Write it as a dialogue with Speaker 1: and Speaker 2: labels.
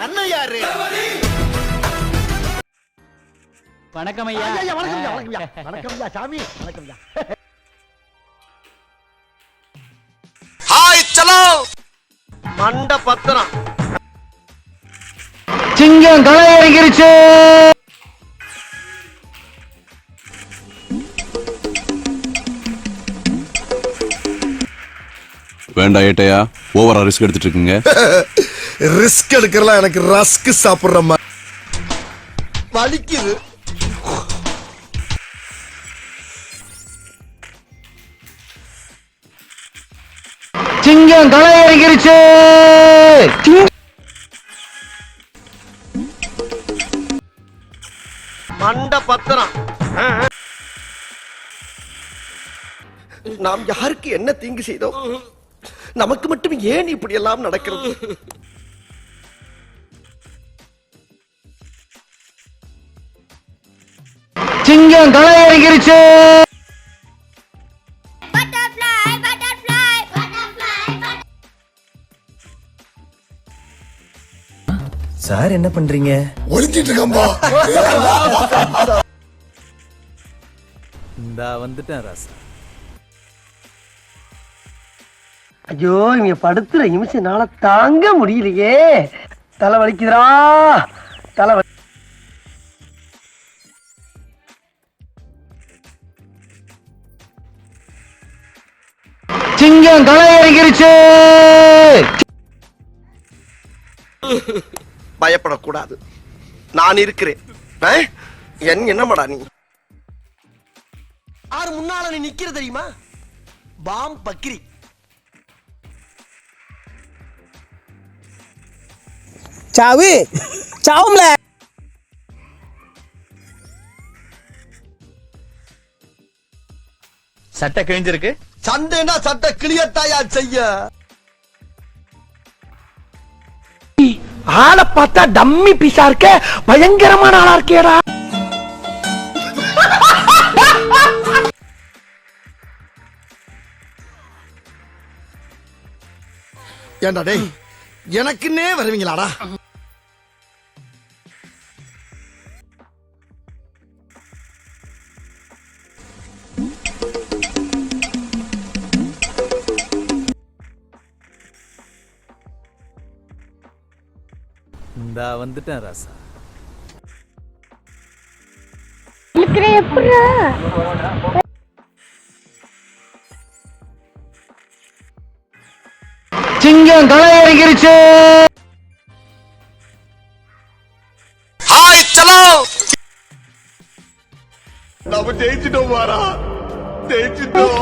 Speaker 1: அண்ணன் யாரு?
Speaker 2: வணக்கம் ஐயா.
Speaker 1: வணக்கம் சாமி. வணக்கம்.
Speaker 3: ஹாய் சலோ. மண்ட பத்திரம்.
Speaker 2: சிங்கம் களை இறங்கிருச்சு.
Speaker 4: வேண்டாம் ஏட்டையா, ஓவரா ரிஸ்க் எடுத்துட்டு இருக்கீங்க.
Speaker 3: ரிஸ்க் எடுக்கிறலாம் எனக்கு ரஸ்க் சாப்பிடுற மாதிரி வலிக்குது.
Speaker 2: சிங்கம் களை இறங்கிருச்சு.
Speaker 3: மண்ட பத்திரம். நாம் யாருக்கு என்ன தீங்கு செய்தோம்? நமக்கு மட்டும் ஏன் இப்படி எல்லாம் நடக்கிறது?
Speaker 2: சிங்கம் களை இறங்கிருச்சு.
Speaker 5: சார் என்ன பண்றீங்க?
Speaker 3: ஒளிஞ்சிட்டு இருக்கம்பா.
Speaker 5: இந்தா வந்துட்டேன் ராசா.
Speaker 1: ஐயோ, இங்க படுத்துற நிமிஷம்னால தாங்க முடியலையே. தலை வலிக்குதுடா. தலை
Speaker 2: சிங்கம் களை இறங்கிருச்சு.
Speaker 3: பயப்படக்கூடாது, நான் இருக்கிறேன். என்னமாடா நீ? யாரு முன்னால நீ நிக்கிற தெரியுமா? பாம் பக்கிரி.
Speaker 6: சாவு சாவும்ல.
Speaker 2: சட்டை கிழிஞ்சிருக்கு.
Speaker 3: சண்டைனா சட்டை கிளியத்தாயா செய்ய.
Speaker 1: ஆளை பார்த்தா டம்மி பீஸா இருக்க, பயங்கரமான ஆளா இருக்கேடா.
Speaker 3: ஏண்டா டேய், எனக்குன்னே வருவீங்களாடா?
Speaker 5: இந்தா வந்துட்டேன் ராசா.
Speaker 2: சிங்கம் களை இறங்கிருச்சு.
Speaker 3: ஹாய் சலோ. நம்ம ஜெயிச்சிட்டோம். வாரா ஜெயிச்சிட்டோம்.